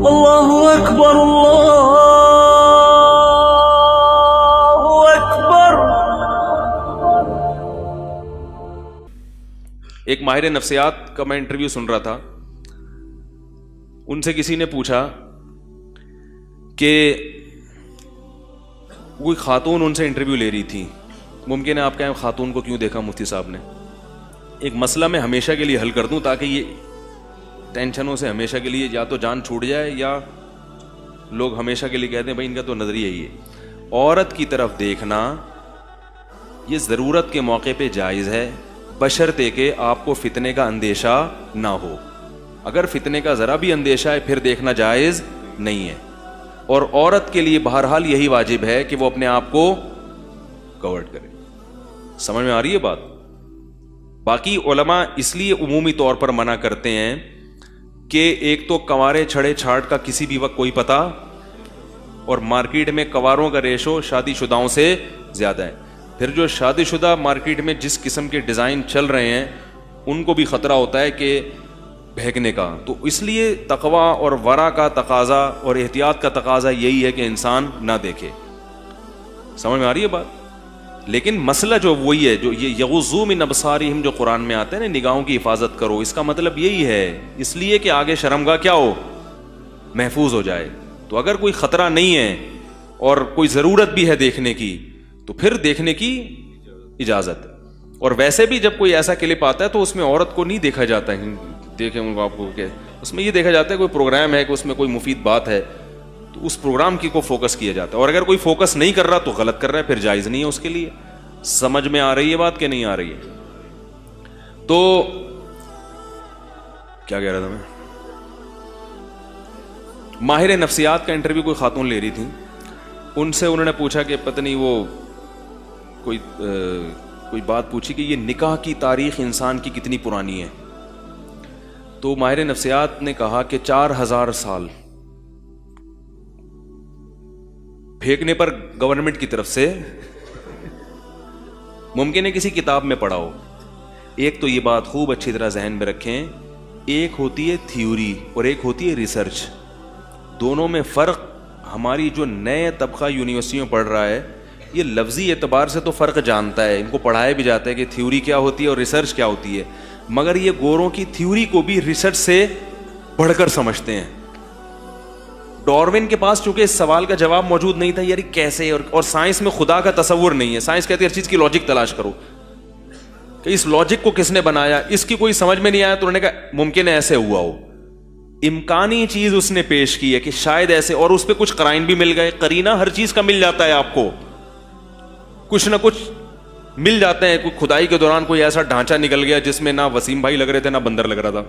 اللہ اکبر اللہ اکبر. ایک ماہر نفسیات کا میں انٹرویو سن رہا تھا. ان سے کسی نے پوچھا کہ کوئی خاتون ان سے انٹرویو لے رہی تھی. ممکن ہے آپ کہیں خاتون کو کیوں دیکھا مفتی صاحب نے. ایک مسئلہ میں ہمیشہ کے لیے حل کر دوں تاکہ یہ ٹینشنوں سے ہمیشہ کے لیے یا تو جان چھوٹ جائے یا لوگ ہمیشہ کے لیے کہتے ہیں بھائی ان کا تو نظریہ ہی ہے. عورت کی طرف دیکھنا یہ ضرورت کے موقع پہ جائز ہے بشرطے کہ آپ کو فتنے کا اندیشہ نہ ہو. اگر فتنے کا ذرا بھی اندیشہ ہے پھر دیکھنا جائز نہیں ہے. اور عورت کے لیے بہرحال یہی واجب ہے کہ وہ اپنے آپ کو کورڈ کرے. سمجھ میں آ رہی ہے بات؟ باقی علماء اس لیے عمومی طور پر منع کرتے ہیں کہ ایک تو کنوارے چھڑے چھاٹ کا کسی بھی وقت کوئی پتہ, اور مارکیٹ میں کنواروں کا ریشو شادی شدہوں سے زیادہ ہے. پھر جو شادی شدہ مارکیٹ میں جس قسم کے ڈیزائن چل رہے ہیں ان کو بھی خطرہ ہوتا ہے کہ بہکنے کا. تو اس لیے تقویٰ اور ورع کا تقاضا اور احتیاط کا تقاضا یہی ہے کہ انسان نہ دیکھے. سمجھ میں آ رہی ہے بات؟ لیکن مسئلہ جو وہی ہے جو یہ یغضوا من ابصارہم جو قرآن میں آتے ہیں نا, نگاہوں کی حفاظت کرو, اس کا مطلب یہی ہے اس لیے کہ آگے شرمگاہ کیا ہو, محفوظ ہو جائے. تو اگر کوئی خطرہ نہیں ہے اور کوئی ضرورت بھی ہے دیکھنے کی تو پھر دیکھنے کی اجازت. اور ویسے بھی جب کوئی ایسا کلپ آتا ہے تو اس میں عورت کو نہیں دیکھا جاتا ہے, دیکھیں آپ کو کہ اس میں یہ دیکھا جاتا ہے کوئی پروگرام ہے کہ اس میں کوئی مفید بات ہے تو اس پروگرام کی کو فوکس کیا جاتا ہے. اور اگر کوئی فوکس نہیں کر رہا تو غلط کر رہا ہے, پھر جائز نہیں ہے اس کے لیے. سمجھ میں آ رہی ہے بات کہ نہیں آ رہی ہے؟ تو کیا کہہ رہا تھا میں؟ ماہر نفسیات کا انٹرویو کوئی خاتون لے رہی تھی. ان سے انہوں نے پوچھا کہ پتہ نہیں وہ کوئی بات پوچھی کہ یہ نکاح کی تاریخ انسان کی کتنی پرانی ہے. تو ماہر نفسیات نے کہا کہ 4000 سال. پھینکنے پر گورنمنٹ کی طرف سے ممکن ہے کسی کتاب میں پڑھا ہو. ایک تو یہ بات خوب اچھی طرح ذہن میں رکھیں, ایک ہوتی ہے تھیوری اور ایک ہوتی ہے ریسرچ. دونوں میں فرق. ہماری جو نئے طبقہ یونیورسٹیوں پڑھ رہا ہے یہ لفظی اعتبار سے تو فرق جانتا ہے, ان کو پڑھایا بھی جاتا ہے کہ تھیوری کیا ہوتی ہے اور ریسرچ کیا ہوتی ہے, مگر یہ گوروں کی تھیوری کو بھی ریسرچ سے بڑھ کر سمجھتے ہیں. ڈارون کے پاس چونکہ اس سوال کا جواب موجود نہیں تھا یار کیسے, اور سائنس میں خدا کا تصور نہیں ہے. سائنس کہتی ہے ہر چیز کی لاجک تلاش کرو کہ اس لاجک کو کس نے بنایا, اس کی کوئی سمجھ میں نہیں آیا تو انہوں نے کہا ممکن ہے ایسے ہوا ہو. امکانی چیز اس نے پیش کی ہے کہ شاید ایسے, اور اس پہ کچھ قرائن بھی مل گئے. قرینہ ہر چیز کا مل جاتا ہے, آپ کو کچھ نہ کچھ مل جاتے ہیں. کوئی کھدائی کے دوران کوئی ایسا ڈھانچہ نکل گیا جس میں نہ وسیم بھائی لگ رہے تھے نہ بندر لگ رہا تھا.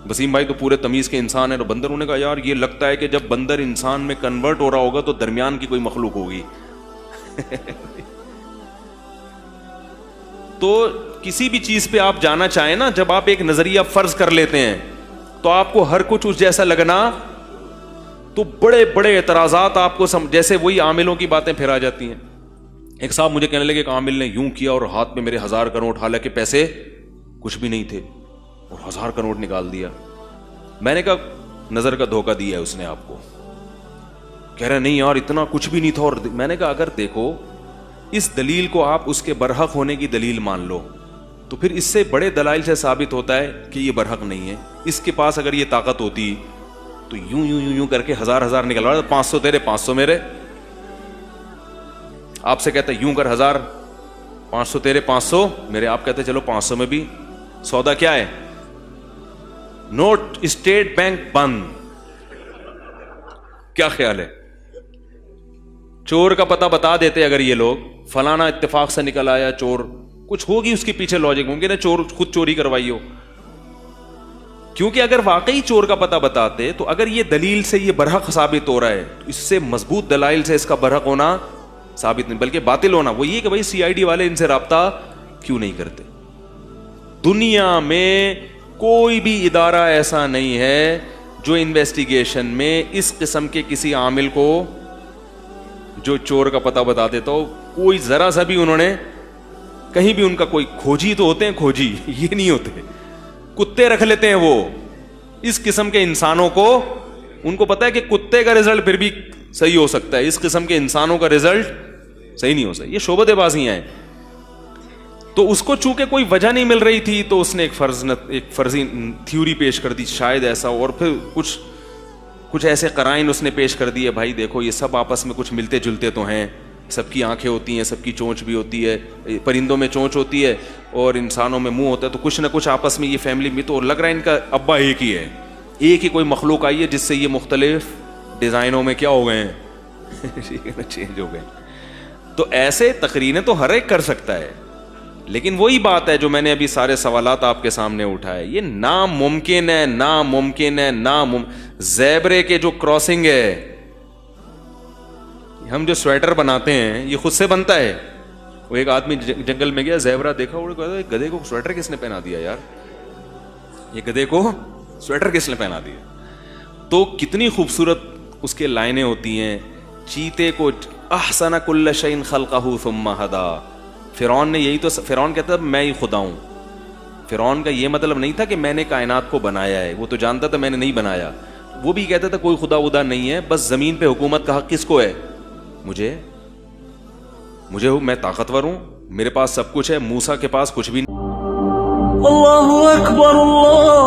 وسیم بھائی تو پورے تمیز کے انسان ہیں, اور بندر انہوں نے کہا یار یہ لگتا ہے کہ جب بندر انسان میں کنورٹ ہو رہا ہوگا تو درمیان کی کوئی مخلوق ہوگی. تو کسی بھی چیز پہ آپ جانا چاہیں نا, جب آپ ایک نظریہ فرض کر لیتے ہیں تو آپ کو ہر کچھ اس جیسا لگنا, تو بڑے بڑے اعتراضات آپ کو جیسے وہی عاملوں کی باتیں پھر آ جاتی ہیں. ایک صاحب مجھے کہنے لگے کہ عامل نے یوں کیا اور ہاتھ میں میرے 1000 کا نوٹ, حالانکہ پیسے کچھ بھی نہیں تھے, اور 1000 کا نوٹ نکال دیا. میں نے کہا نظر کا دھوکہ دیا ہے اس نے آپ کو. کہہ رہے نہیں یار اتنا کچھ بھی نہیں تھا. اور میں نے کہا اگر دیکھو اس دلیل کو آپ اس کے برحق ہونے کی دلیل مان لو تو پھر اس سے بڑے دلائل سے ثابت ہوتا ہے کہ یہ برحق نہیں ہے. اس کے پاس اگر یہ طاقت ہوتی تو یوں یوں یوں یوں کر کے 1000 نکلوا, 500 تیرے 500 میرے. آپ سے کہتا ہے یوں کر 1000, 500 تیرے 500 میرے. آپ کہتے چلو 500 میں بھی سودا کیا ہے, نوٹ اسٹیٹ بینک بند. کیا خیال ہے؟ چور کا پتہ بتا دیتے اگر یہ لوگ, فلانا اتفاق سے نکل آیا چور, کچھ ہوگی اس کے پیچھے لاجک. ممکن ہے چور خود چوری کروائی ہو, کیونکہ اگر واقعی چور کا پتہ بتاتے تو اگر یہ دلیل سے یہ برحق ثابت ہو رہا ہے تو اس سے مضبوط دلائل سے اس کا برحق ہونا ثابت نہیں بلکہ باطل ہونا. وہ یہ کہ بھائی CID والے ان سے رابطہ کیوں نہیں کرتے. دنیا میں کوئی بھی ادارہ ایسا نہیں ہے جو انویسٹیگیشن میں اس قسم کے کسی عامل کو جو چور کا پتہ بتا دیتا ہو, کوئی ذرا سا بھی انہوں نے کہیں بھی ان کا کوئی کھوجی تو ہوتے ہیں, کھوجی یہ نہیں ہوتے, کتے رکھ لیتے ہیں وہ اس قسم کے انسانوں کو ان کو پتا ہے کہ کتے کا رزلٹ پھر بھی صحیح ہو سکتا ہے, اس قسم کے انسانوں کا رزلٹ صحیح نہیں ہو سکتا. یہ شعبدے بازیاں ہیں. تو اس کو چونکہ کوئی وجہ نہیں مل رہی تھی تو اس نے ایک فرضی تھیوری پیش کر دی شاید ایسا, اور پھر کچھ ایسے قرائن اس نے پیش کر دیے, بھائی دیکھو یہ سب آپس میں کچھ ملتے جلتے تو ہیں, سب کی آنکھیں ہوتی ہیں, سب کی چونچ بھی ہوتی ہے, پرندوں میں چونچ ہوتی ہے اور انسانوں میں منہ ہوتا ہے, تو کچھ نہ کچھ آپس میں یہ فیملی میں تو لگ رہا ہے ان کا ابا ایک ہی ہے, ایک ہی کوئی مخلوق آئی ہے جس سے یہ مختلف ڈیزائنوں میں کیا ہو گئے ہیں چینج ہو گئے. تو ایسے تقریریں تو ہر ایک کر سکتا ہے, لیکن وہی بات ہے جو میں نے ابھی سارے سوالات آپ کے سامنے اٹھائے, یہ ناممکن ہے, ناممکن ہے, زیبرے کے جو کراسنگ ہے, ہم جو سویٹر بناتے ہیں یہ خود سے بنتا ہے. وہ ایک آدمی جنگل میں گیا, زیبرا دیکھا, وہ کہا گدھے کو سویٹر کس نے پہنا دیا یار, یہ گدھے کو سویٹر کس نے پہنا دیا. تو کتنی خوبصورت اس کے لائنیں ہوتی ہیں. چیتے کو احسن کل شیء خلقہ ثم ہدی. فرعون نے یہی تو, فرعون کہتا ہے میں ہی خدا ہوں. فرعون کا یہ مطلب نہیں تھا کہ میں نے کائنات کو بنایا ہے, وہ تو جانتا تھا میں نے نہیں بنایا. وہ بھی کہتا تھا کوئی خدا ودا نہیں ہے, بس زمین پہ حکومت کا حق کس کو ہے, مجھے میں طاقتور ہوں, میرے پاس سب کچھ ہے. موسیٰ کے پاس کچھ بھی نہیں. اللہ اکبر اللہ